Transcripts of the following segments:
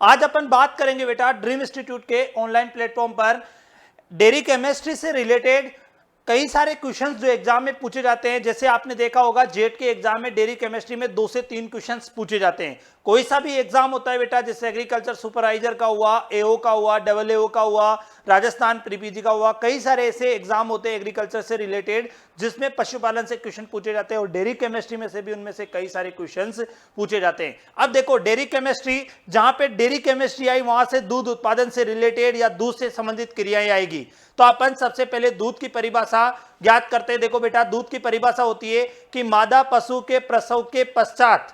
आज अपन बात करेंगे बेटा ड्रीम इंस्टीट्यूट के ऑनलाइन प्लेटफॉर्म पर डेयरी केमिस्ट्री से रिलेटेड कई सारे क्वेश्चंस जो एग्जाम में पूछे जाते हैं। जैसे आपने देखा होगा जेट के एग्जाम में डेयरी केमिस्ट्री में 2 से 3 क्वेश्चंस पूछे जाते हैं। कोई सा भी एग्जाम होता है बेटा, जैसे एग्रीकल्चर सुपरवाइजर का हुआ, एओ का हुआ, डबल एओ का हुआ, राजस्थान प्रीपीजी का हुआ, कई सारे ऐसे एग्जाम होते हैं एग्रीकल्चर से रिलेटेड जिसमें पशुपालन से क्वेश्चन पूछे जाते हैं और डेयरी केमिस्ट्री में से भी उनमें से कई सारे क्वेश्चंस पूछे जाते हैं। अब देखो डेयरी केमिस्ट्री, जहां पे डेयरी केमिस्ट्री आई वहां से दूध उत्पादन से रिलेटेड या दूध से संबंधित क्रियाएं आएगी। तो अपन सबसे पहले दूध की परिभाषा ज्ञात करते हैं। देखो बेटा दूध की परिभाषा होती है कि मादा पशु के प्रसव के पश्चात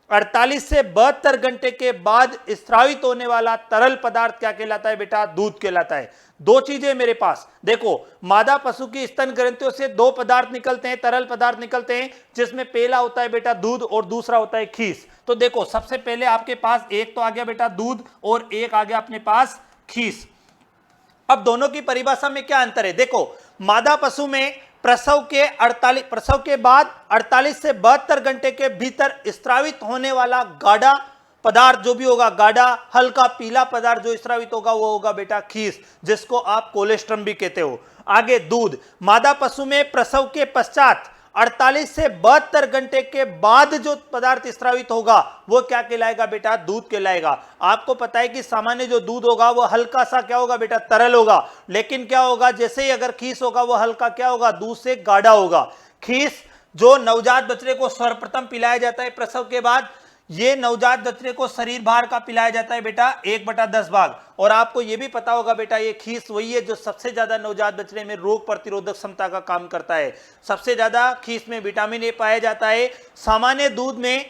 48 से 72 घंटे के बाद स्रावित होने वाला तरल पदार्थ क्या कहलाता है बेटा? दूध कहलाता है। दो चीजें मेरे पास, देखो मादा पशु की स्तन ग्रंथियों से 2 पदार्थ निकलते हैं, तरल पदार्थ निकलते हैं, जिसमें पहला होता है बेटा दूध और दूसरा होता है खीस। तो देखो सबसे पहले आपके पास एक तो आ गया बेटा दूध और एक आ गया अपने पास खीस। अब दोनों की परिभाषा में क्या अंतर है? देखो मादा पशु में प्रसव के बाद 48 से 72 घंटे के भीतर स्रावित होने वाला गाढ़ा पदार्थ जो भी होगा, गाढ़ा हल्का पीला पदार्थ जो स्रावित होगा वो होगा बेटा खीस, जिसको आप कोलेस्ट्रम भी कहते हो। आगे दूध, मादा पशु में प्रसव के पश्चात 48 से 72 घंटे के बाद जो पदार्थ स्रावित होगा वो क्या कहलाएगा बेटा? दूध कहलाएगा। आपको पता है कि सामान्य जो दूध होगा वो हल्का सा क्या होगा बेटा? तरल होगा। लेकिन क्या होगा, जैसे ही अगर खीस होगा वो हल्का क्या होगा? दूध से गाढ़ा होगा। खीस जो नवजात बच्चे को सर्वप्रथम पिलाया जाता है प्रसव के बाद, ये नवजात बच्चे को शरीर भार का पिलाया जाता है बेटा 1/10 भाग। और आपको ये भी पता होगा बेटा ये खीस वही है जो सबसे ज्यादा नवजात बच्चे में रोग प्रतिरोधक क्षमता का काम करता है। सबसे ज्यादा खीस में विटामिन ए पाया जाता है। सामान्य दूध में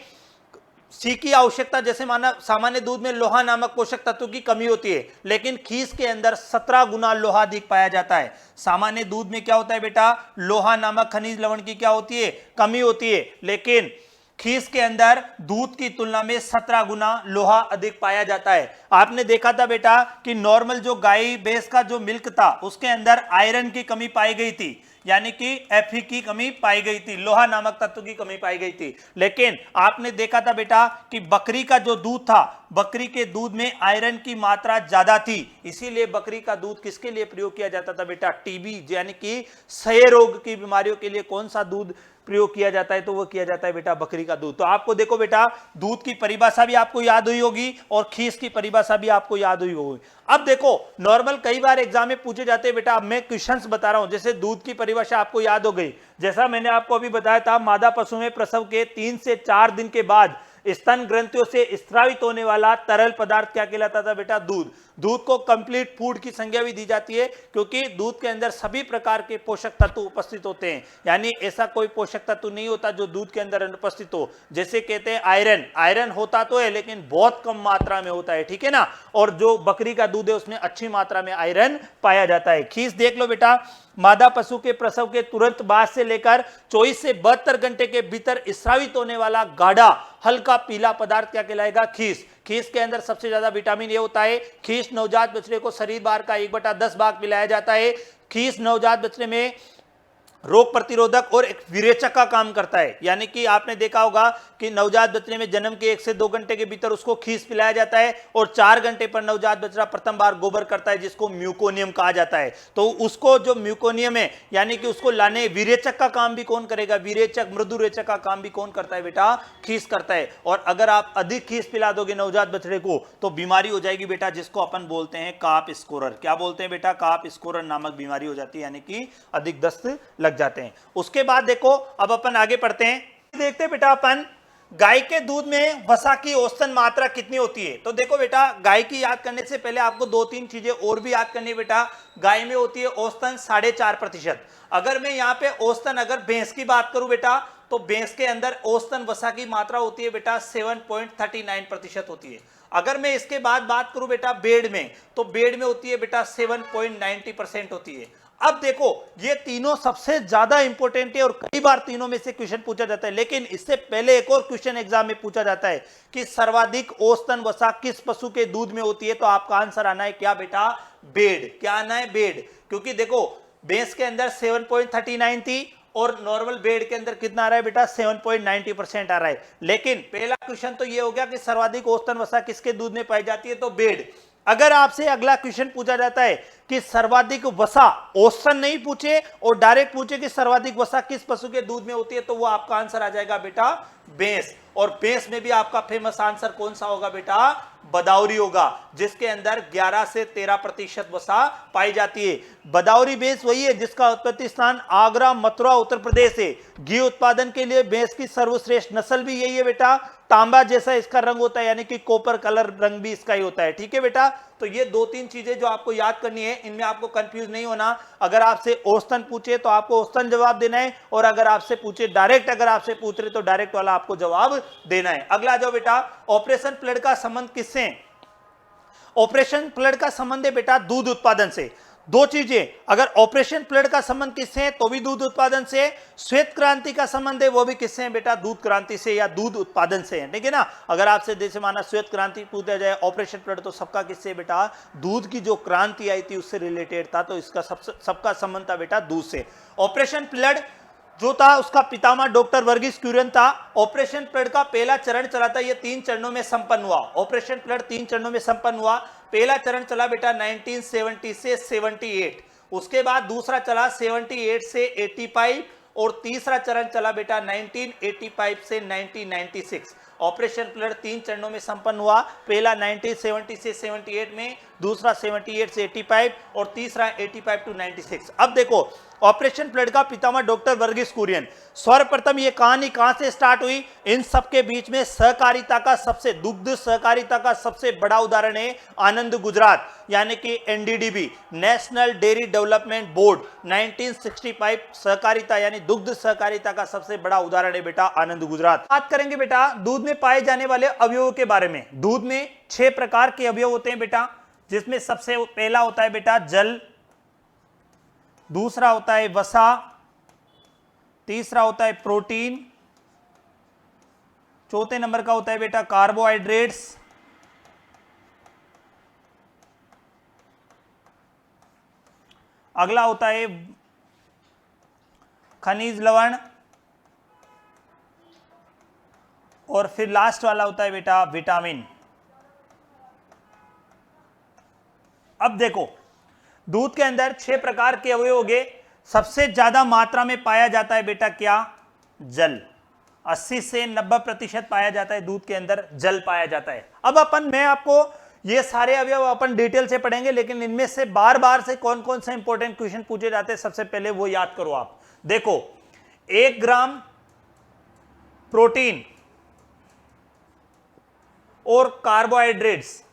सी की आवश्यकता, जैसे माना सामान्य दूध में लोहा नामक पोषक तत्व की कमी होती है, लेकिन खीस के अंदर 17 गुना लोहा अधिक पाया जाता है। सामान्य दूध में क्या होता है बेटा? लोहा नामक खनिज लवण की क्या होती है? कमी होती है। लेकिन खीस के अंदर दूध की तुलना में 17 गुना लोहा अधिक पाया जाता है। आपने देखा था बेटा कि नॉर्मल जो गाय भैंस का जो मिल्क था उसके अंदर आयरन की कमी पाई गई थी, यानी कि Fe की कमी पाई गई थी, लोहा नामक तत्व की कमी पाई गई थी। लेकिन आपने देखा था बेटा कि बकरी का जो दूध था, बकरी के दूध में आयरन की मात्रा ज्यादा थी, इसीलिए बकरी का दूध किसके लिए प्रयोग किया जाता था बेटा? टीबी यानी कि क्षय रोग की बीमारियों के लिए कौन सा दूध प्रयोग किया जाता है? तो वो किया जाता है बेटा बकरी का दूध। तो आपको देखो बेटा दूध की परिभाषा भी आपको याद हुई होगी और खीस की परिभाषा भी आपको याद हुई होगी। अब देखो नॉर्मल कई बार एग्जाम में पूछे जाते हैं बेटा, अब मैं क्वेश्चंस बता रहा हूं। जैसे दूध की परिभाषा आपको याद हो गई, जैसा मैंने आपको अभी बताया था मादा पशु में प्रसव के 3 से 4 दिन के बाद स्तन ग्रंथियों से स्रावित होने वाला तरल पदार्थ क्या कहलाता था बेटा? दूध। दूध को कंप्लीट फूड की संज्ञा भी दी जाती है क्योंकि दूध के अंदर सभी प्रकार के पोषक तत्व उपस्थित होते हैं। यानी ऐसा कोई पोषक तत्व नहीं होता जो दूध के अंदर अनुपस्थित हो। जैसे कहते हैं आयरन, आयरन होता तो है लेकिन बहुत कम मात्रा में होता है, ठीक है ना। और जो बकरी का दूध है उसमें अच्छी मात्रा में आयरन पाया जाता है। खीस देख लो बेटा, मादा पशु के प्रसव के तुरंत बाद से लेकर 24 से 72 घंटे के भीतर स्रावित होने वाला गाढ़ा हल्का पीला पदार्थ क्या कहलाएगा? खीस। खीस के अंदर सबसे ज्यादा विटामिन ए होता है। खीस नवजात बछड़े को शरीर भार का 1/10 भाग पिलाया जाता है। खीस नवजात बछड़े में रोग प्रतिरोधक और एक विरेचक का काम करता है। यानी कि आपने देखा होगा कि नवजात बच्चे में जन्म के 1 से 2 घंटे के भीतर उसको खीस पिलाया जाता है और 4 घंटे पर नवजात बच्चा प्रथम बार गोबर करता है, जिसको म्यूकोनियम कहा जाता है। तो उसको जो म्यूकोनियम है यानी कि उसको लाने विरेचक का काम भी कौन करेगा? विरेचक, मृदुरेचक का काम भी कौन करता है बेटा? खीस करता है। और अगर आप अधिक खीस पिला दोगे नवजात बछड़े को तो बीमारी हो जाएगी बेटा, जिसको अपन बोलते हैं काप स्कोरर। क्या बोलते हैं बेटा? काप स्कोरर नामक बीमारी हो जाती है, यानी कि अधिक दस्त लग जाते हैं। उसके बाद देखो अब अपन आगे पढ़ते हैं, देखते हैं बेटा अपन गाय के दूध में वसा की औसतन मात्रा कितनी होती है। तो देखो बेटा गाय की याद करने से पहले आपको 2-3 चीजें और भी याद करनी है बेटा। गाय में होती है औसतन 4.5%। अगर मैं यहाँ पे औसतन अगर भैंस की बात करूं बेटा तो भैंस के अंदर औसतन वसा की मात्रा होती है बेटा 7.39% होती है। अगर मैं इसके बाद बात करूं बेटा भेड़ में, तो भेड़ में होती है बेटा 7.90% होती है। अब देखो ये तीनों सबसे ज्यादा इंपॉर्टेंट है और कई बार तीनों में से क्वेश्चन पूछा जाता है। लेकिन इससे पहले एक और क्वेश्चन एग्जाम में पूछा जाता है कि सर्वाधिक औसतन वसा किस पशु के दूध में होती है। तो आपका आंसर आना है क्या बेटा? भेड़। क्या आना है? भेड़। क्योंकि देखो भैंस के अंदर 7.39 थी और नॉर्मल बेड के अंदर कितना आ रहा है बेटा 7.90% आ रहा है। लेकिन पहला क्वेश्चन तो ये हो गया कि सर्वाधिक औसतन वसा किसके दूध में पाई जाती है, तो बेड। अगर आपसे अगला क्वेश्चन पूछा जाता है कि सर्वाधिक वसा, औसतन नहीं पूछे और डायरेक्ट पूछे कि सर्वाधिक वसा किस पशु के दूध में होती है, तो वो आपका आंसर आ जाएगा बेटा भैंस। और भैंस में भी आपका फेमस आंसर कौन सा होगा बेटा, बदाऊरी होगा, जिसके अंदर 11 से 13% वसा पाई जाती है। बदाऊरी भैंस वही है जिसका उत्पत्ति स्थान आगरा, मथुरा, उत्तर प्रदेश है। घी उत्पादन के लिए भैंस की सर्वश्रेष्ठ नस्ल भी यही है बेटा। तांबा जैसा इसका रंग होता है, यानी कि कॉपर कलर रंग भी इसका ही होता है। ठीक है बेटा, तो ये 2-3 चीजें जो आपको याद करनी है, इनमें आपको कंफ्यूज नहीं होना। अगर आपसे औसतन पूछे तो आपको औसतन जवाब देना है, और अगर आपसे पूछे डायरेक्ट, अगर आपसे पूछ रहे तो डायरेक्ट वाला आपको जवाब देना है। अगला जाओ बेटा, ऑपरेशन फ्लड का संबंध किससे है? ऑपरेशन फ्लड का संबंध है बेटा दूध उत्पादन से। दो चीजें, अगर ऑपरेशन फ्लड का संबंध किससे है तो भी दूध उत्पादन से, श्वेत क्रांति का संबंध है वो भी किससे है बेटा, दूध क्रांति से या दूध उत्पादन से है। ठीक है ना, अगर आपसे जैसे माना श्वेत क्रांति पूछा जाए, ऑपरेशन फ्लड, तो सबका किससे बेटा, दूध की जो क्रांति आई थी उससे रिलेटेड था, तो इसका सबका संबंध था बेटा दूध से। ऑपरेशन फ्लड जो था उसका पितामह डॉक्टर वर्गीस कुरियन था। ऑपरेशन फ्लड का पहला चरण चला था, ये 3 चरणों में संपन्न हुआ। ऑपरेशन फ्लड 3 चरणों में संपन्न हुआ। पहला चरण चला बेटा 1970 से 78, उसके बाद दूसरा चला 78 से 85, और तीसरा चरण चला बेटा 1985 से 1996। ऑपरेशन फ्लड 3 चरणों में संपन्न हुआ। पहला 1970 से 78 में, दूसरा 78 से 85, और तीसरा 85 टू 96। अब देखो, ऑपरेशन फ्लड का पितामह डॉक्टर वर्गीस कुरियन। सर्वप्रथम ये कहानी कहां से स्टार्ट हुई? इन सबके बीच में सहकारिता का सबसे, दुग्ध सहकारिता का सबसे बड़ा उदाहरण है आनंद गुजरात, यानी कि NDDB, national dairy development board. 1965 सहकारिता यानी दुग्ध सहकारिता का सबसे बड़ा उदाहरण है बेटा आनंद गुजरात। बात करेंगे बेटा दूध में पाए जाने वाले अवयवों के बारे में। दूध में 6 प्रकार के अवयव होते हैं बेटा, जिसमें सबसे पहला होता है बेटा जल, दूसरा होता है वसा, तीसरा होता है प्रोटीन, चौथे नंबर का होता है बेटा कार्बोहाइड्रेट्स, अगला होता है खनिज लवण, और फिर लास्ट वाला होता है बेटा विटामिन। अब देखो, दूध के अंदर 6 प्रकार के अवयव हो गए। सबसे ज्यादा मात्रा में पाया जाता है बेटा क्या, जल। 80 से 90% पाया जाता है दूध के अंदर, जल पाया जाता है। अब मैं आपको ये सारे अवयव अपन डिटेल से पढ़ेंगे, लेकिन इनमें से बार बार से कौन कौन से इंपॉर्टेंट क्वेश्चन पूछे जाते हैं, सबसे पहले वो याद करो आप। देखो, 1 ग्राम प्रोटीन और कार्बोहाइड्रेट्स,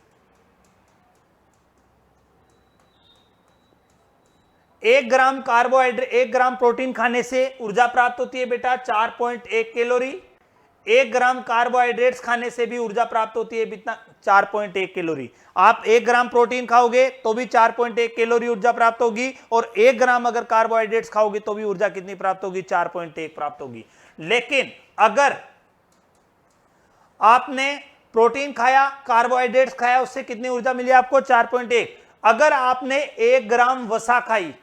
1 ग्राम कार्बोहाइड्रेट, 1 ग्राम प्रोटीन खाने से ऊर्जा प्राप्त होती है बेटा 4.1 कैलोरी। 1 ग्राम कार्बोहाइड्रेट्स खाने से भी ऊर्जा प्राप्त होती है कितना, 4.1 कैलोरी। आप 1 ग्राम प्रोटीन खाओगे तो भी 4.1 कैलोरी ऊर्जा प्राप्त होगी, और 1 ग्राम अगर कार्बोहाइड्रेट्स खाओगे तो भी ऊर्जा कितनी प्राप्त होगी, 4.1 प्राप्त होगी। लेकिन अगर आपने प्रोटीन खाया, कार्बोहाइड्रेट्स खाया, उससे कितनी ऊर्जा मिली आपको, 4.1। अगर आपने 1 ग्राम वसा खाई,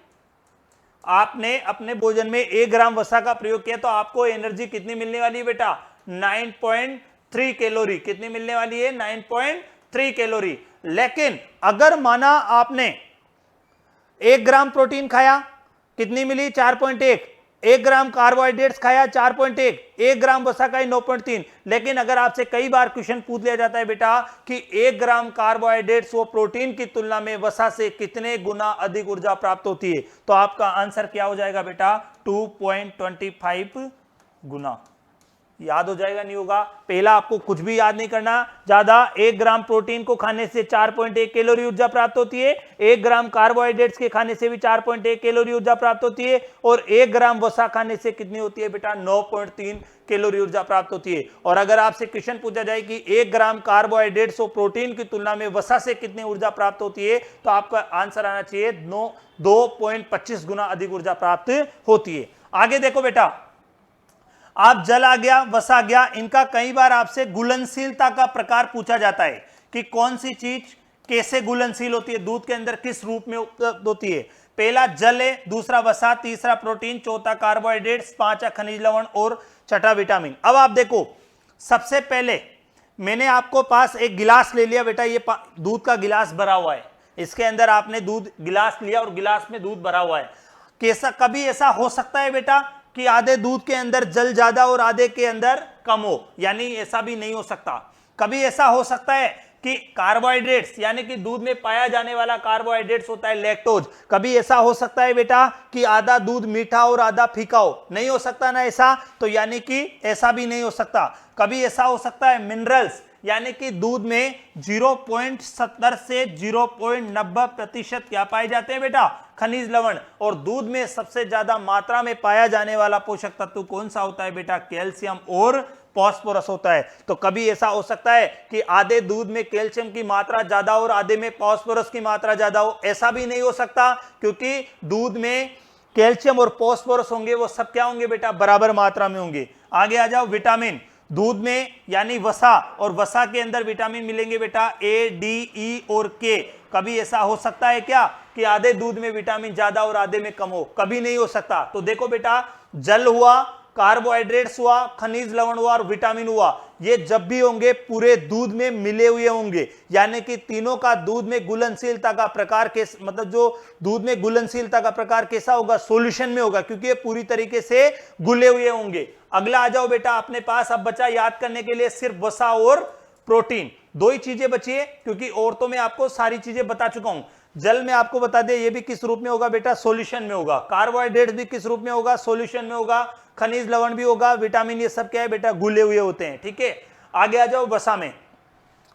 आपने अपने भोजन में 1 ग्राम वसा का प्रयोग किया, तो आपको एनर्जी कितनी मिलने वाली है बेटा, 9.3 कैलोरी। कितनी मिलने वाली है, 9.3 कैलोरी। लेकिन अगर माना आपने 1 ग्राम प्रोटीन खाया, कितनी मिली, 4.1। 1 ग्राम कार्बोहाइड्रेट्स खाया, 4.1। 1 ग्राम वसा खाई, 9.3। लेकिन अगर आपसे कई बार क्वेश्चन पूछ लिया जाता है बेटा कि 1 ग्राम कार्बोहाइड्रेट्स वो प्रोटीन की तुलना में वसा से कितने गुना अधिक ऊर्जा प्राप्त होती है, तो आपका आंसर क्या हो जाएगा बेटा, 2.25 गुना। याद हो जाएगा, नहीं होगा? पहला आपको कुछ भी याद नहीं करना ज्यादा। 1 ग्राम प्रोटीन को खाने से 4.1 कैलोरी ऊर्जा प्राप्त होती है, 1 ग्राम कार्बोहाइड्रेट्स के खाने से भी 4.1 कैलोरी ऊर्जा प्राप्त होती है, और 1 ग्राम वसा खाने से कितनी होती है बेटा, 9.3 कैलोरी ऊर्जा प्राप्त होती है। और अगर आपसे क्वेश्चन पूछा जाए कि 1 ग्राम कार्बोहाइड्रेट्स और प्रोटीन की तुलना में वसा से कितनी ऊर्जा प्राप्त होती है, तो आपका आंसर आना चाहिए 2.25 गुना अधिक ऊर्जा प्राप्त होती है। आगे देखो बेटा, आप जल आ गया, वसा आ गया, इनका कई बार आपसे घुलनशीलता का प्रकार पूछा जाता है कि कौन सी चीज कैसे घुलनशील होती है, दूध के अंदर किस रूप में उपलब्ध होती है। पहला जल है, दूसरा वसा, तीसरा प्रोटीन, चौथा कार्बोहाइड्रेट्स, पांचवा खनिज लवण और छठा विटामिन। अब आप देखो, सबसे पहले मैंने आपको पास एक गिलास ले लिया बेटा, ये दूध का गिलास भरा हुआ है, इसके अंदर आपने दूध गिलास लिया और गिलास में दूध भरा हुआ है। कैसा कभी ऐसा हो सकता है बेटा कि आधे दूध के अंदर जल ज्यादा और आधे के अंदर कम हो? यानी ऐसा भी नहीं हो सकता। कभी ऐसा हो सकता है कि कार्बोहाइड्रेट्स यानी कि दूध में पाया जाने वाला कार्बोहाइड्रेट्स होता है लैक्टोज, कभी ऐसा हो सकता है बेटा कि आधा दूध मीठा और आधा फीका हो? नहीं हो सकता ना ऐसा, तो यानी कि ऐसा भी नहीं हो सकता। कभी ऐसा हो सकता है मिनरल्स यानी कि दूध में 0.70 से 0.90% क्या पाए जाते हैं बेटा? खनिज लवण। और दूध में सबसे ज्यादा मात्रा में पाया जाने वाला पोषक तत्व कौन सा होता है बेटा? कैल्शियम और फास्फोरस होता है। तो कभी ऐसा हो सकता है कि आधे दूध में कैल्शियम की मात्रा ज्यादा और आधे में फास्फोरस की मात्रा ज्यादा हो? ऐसा भी नहीं हो सकता, क्योंकि दूध में कैल्शियम और फास्फोरस होंगे वो सब क्या होंगे बेटा? बराबर मात्रा में होंगे। आगे आ जाओ, विटामिन। दूध में यानी वसा, और वसा के अंदर विटामिन मिलेंगे बेटा ए, डी, ई और के। कभी ऐसा हो सकता है क्या कि आधे दूध में विटामिन ज्यादा और आधे में कम हो? कभी नहीं हो सकता। तो देखो बेटा, जल हुआ, कार्बोहाइड्रेट्स हुआ, खनिज लवण हुआ और विटामिन हुआ, ये जब भी होंगे पूरे दूध में मिले हुए होंगे, यानी कि तीनों का दूध में घुलनशीलता का प्रकार मतलब जो दूध में घुलनशीलता का प्रकार कैसा होगा? सॉल्यूशन में होगा, क्योंकि ये पूरी तरीके से घुले हुए होंगे। अगला आ जाओ बेटा, अपने पास अब बचा याद करने के लिए सिर्फ वसा और प्रोटीन, दो ही चीजें बची है, क्योंकि और तो मैं आपको सारी चीजें बता चुका हूं। जल में आपको बता दे, ये भी किस रूप में होगा बेटा? सॉल्यूशन में होगा। कार्बोहाइड्रेट भी किस रूप में होगा? सॉल्यूशन में होगा। खनिज लवण भी होगा, विटामिन, ये सब क्या है बेटा? घुले हुए होते हैं। ठीक है, आगे आ जाओ वसा में।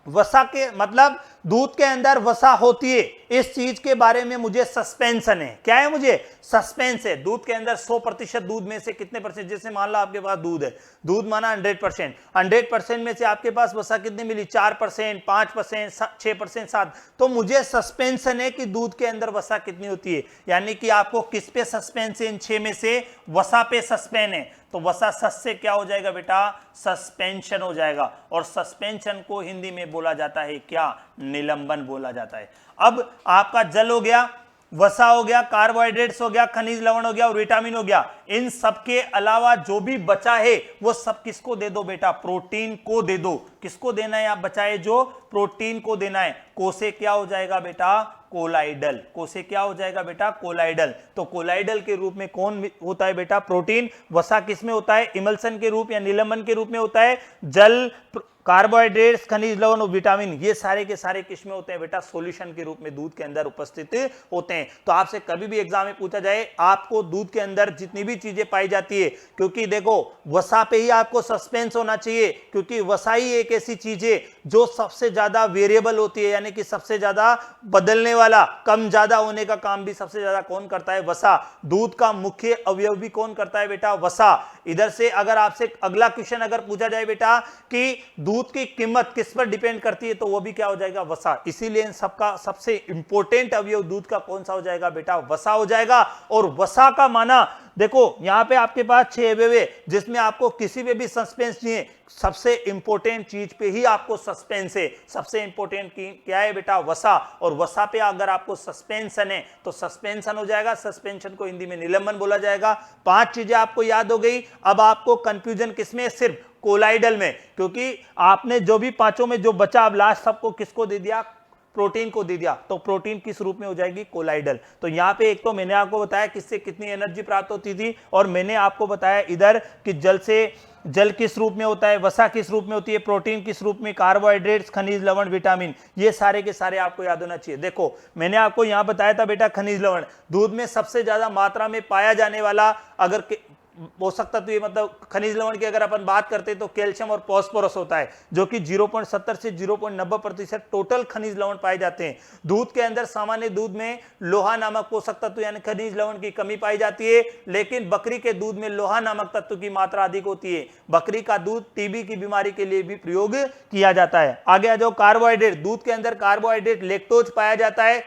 वसा के मतलब दूध के अंदर वसा होती है, इस चीज के बारे में मुझे सस्पेंशन है। क्या है? मुझे सस्पेंस है। दूध के अंदर 100% दूध में से कितने परसेंट? जैसे मान लो आपके पास दूध है, दूध माना 100%, 100% में से आपके पास वसा कितनी मिली? 4%, 5%, 6%, 7। तो मुझे सस्पेंशन है कि दूध के अंदर वसा कितनी होती है, यानी कि आपको किस पे सस्पेंस है? इन 6 में से वसा पे सस्पेंस है। तो वसा सस से क्या हो जाएगा बेटा? सस्पेंशन हो जाएगा। और सस्पेंशन को हिंदी में बोला जाता है क्या? निलंबन बोला जाता है। अब आपका जल हो गया, वसा हो गया, कार्बोहाइड्रेट्स हो गया, खनिज लवण हो गया और विटामिन हो गया। इन सब के अलावा जो भी बचा है वो सब किसको दे दो बेटा? प्रोटीन को दे दो। किसको देना है? आप बचाए जो प्रोटीन को देना है। कोसे क्या हो जाएगा बेटा? कोलाइडल। कोसे क्या हो जाएगा बेटा? कोलाइडल। तो कोलाइडल के रूप में कौन होता है बेटा? प्रोटीन। वसा किस में होता है? इमल्सन के रूप या निलंबन के रूप में होता है। जल, कार्बोहाइड्रेट्स, खनिज लवण और विटामिन, ये सारे के सारे किस में होते हैं बेटा? सॉल्यूशन के रूप में दूध के अंदर उपस्थित होते हैं। तो आपसे कभी भी एग्जाम में पूछा जाए आपको दूध के अंदर जितनी भी चीजें पाई जाती है, क्योंकि देखो वसा पे ही आपको सस्पेंस होना चाहिए, क्योंकि वसा ही एक ऐसी चीज है जो सबसे ज्यादा वेरिएबल होती है, यानी कि सबसे ज्यादा बदलने वाला, कम ज्यादा होने का काम भी सबसे ज्यादा कौन करता है? वसा। दूध का मुख्य अवयव भी कौन करता है बेटा? वसा। इधर से अगर आपसे अगला क्वेश्चन अगर पूछा जाए बेटा कि दूध की कीमत किस पर डिपेंड करती है, तो वो भी क्या हो जाएगा? वसा। इसीलिए इन सबका सबसे इंपॉर्टेंट अवयव दूध का कौन सा हो जाएगा बेटा? वसा हो जाएगा। और वसा का माना देखो, यहां पे आपके पास 6 अवयव है, जिसमें आपको किसी पे भी सस्पेंस नहीं है। सबसे इंपॉर्टेंट चीज पे ही आपको सस्पेंस है। सबसे इंपॉर्टेंट क्या है बेटा? वसा। और वसा पे अगर आपको सस्पेंशन है तो सस्पेंशन हो जाएगा। सस्पेंशन को हिंदी में निलंबन बोला जाएगा। 5 चीजें आपको याद हो गई। अब आपको कंफ्यूजन किसमें? सिर्फ कोलाइडल में, क्योंकि आपने जो भी पांचों में जो बचा अब लास्ट सबको किसको दे दिया? प्रोटीन को दे दिया। तो प्रोटीन किस रूप में हो जाएगी? कोलाइडल। तो यहां पे एक तो मैंने आपको बताया किससे कितनी एनर्जी प्राप्त होती थी, और मैंने आपको बताया इधर कि जल किस रूप में होता है, वसा किस रूप में होती है, प्रोटीन किस रूप में, कार्बोहाइड्रेट्स, खनिज लवण, विटामिन, ये सारे के सारे आपको याद होना चाहिए। देखो मैंने आपको यहां बताया था बेटा खनिज लवण दूध में सबसे ज्यादा मात्रा में पाया जाने वाला अगर पोषक तत्व, ये मतलब खनिज लवण की अगर अपन बात करते हैं तो कैल्शियम और फास्फोरस होता है, जो कि 0.70 से 0.90% टोटल खनिज लवण पाए जाते हैं। दूध के अंदर सामान्य दूध में लोहा नामक पोषक तत्व यानी खनिज लवण की कमी पाई जाती है, लेकिन बकरी के दूध में लोहा नामक तत्व की मात्रा अधिक होती है। बकरी का दूध टीबी की बीमारी के लिए भी प्रयोग किया जाता है। आगे आ जाओ, कार्बोहाइड्रेट। दूध के अंदर कार्बोहाइड्रेट लैक्टोज पाया जाता है।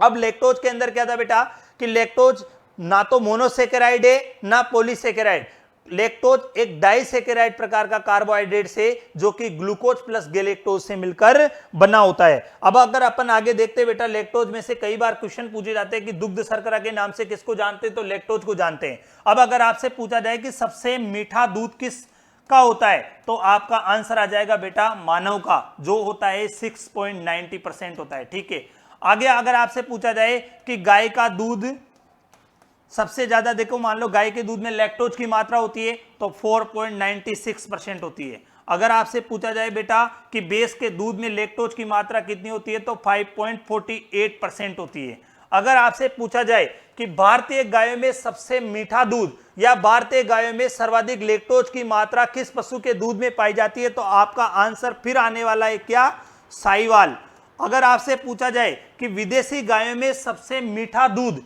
अब लैक्टोज के अंदर क्या था बेटा कि लैक्टोज ना तो मोनोसेकेराइड है ना पॉलीसेकेराइड। लैक्टोज एक डाइसैकेराइड प्रकार का कार्बोहाइड्रेट से जो कि ग्लूकोज प्लस गैलेक्टोज से मिलकर बना होता है। अब अगर अपन आगे देखते हैं बेटा, लैक्टोज में से कई बार क्वेश्चन पूछे जाते हैं कि दुग्ध शर्करा के नाम से किसको जानते हैं, तो लैक्टोज को जानते हैं। अब अगर आपसे पूछा जाए कि सबसे मीठा दूध किस का होता है, तो आपका आंसर आ जाएगा बेटा मानव का, जो होता है 6.90% होता है। ठीक है, आगे अगर आपसे पूछा जाए कि गाय का दूध सबसे ज्यादा, देखो मान लो गाय के दूध में लैक्टोज की मात्रा होती है तो 4.96% होती है। अगर आपसे पूछा जाए बेटा कि भैंस के दूध में लैक्टोज की मात्रा कितनी होती है, तो 5.48% होती है। अगर आपसे पूछा जाए कि भारतीय गायों में सबसे मीठा दूध या भारतीय गायों में सर्वाधिक लैक्टोज की मात्रा किस पशु के दूध में पाई जाती है, तो आपका आंसर फिर आने वाला है क्या, साहीवाल। अगर आपसे पूछा जाए कि विदेशी गायों में सबसे मीठा दूध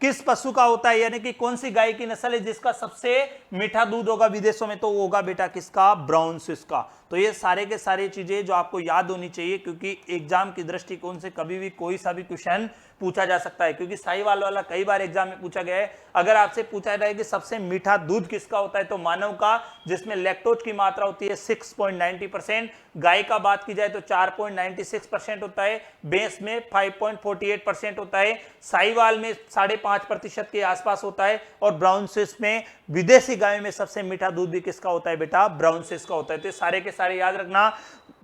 किस पशु का होता है, यानी कि कौन सी गाय की नस्ल है जिसका सबसे मीठा दूध होगा विदेशों में, तो वो होगा बेटा किसका, ब्राउन स्विस का। तो ये सारे के सारे चीजें जो आपको याद होनी चाहिए, क्योंकि एग्जाम की दृष्टिकोण से कभी भी कोई सा भी क्वेश्चन पूछा जा सकता है, क्योंकि साहीवाल वाला कई बार एग्जाम में पूछा गया है। अगर आपसे पूछा जाए कि सबसे मीठा दूध किसका होता है, तो मानव का, जिसमें लैक्टोज की मात्रा होती है 6.90%। गाय का बात की जाए तो 4.96% होता है, भैंस में 5.48% होता है, साहीवाल में 5.5% के आसपास होता है, और ब्राउन स्विस में, विदेशी गायों में सबसे मीठा दूध भी किसका होता है बेटा, ब्राउन स्विस का होता है। तो सारे के सारे याद रखना।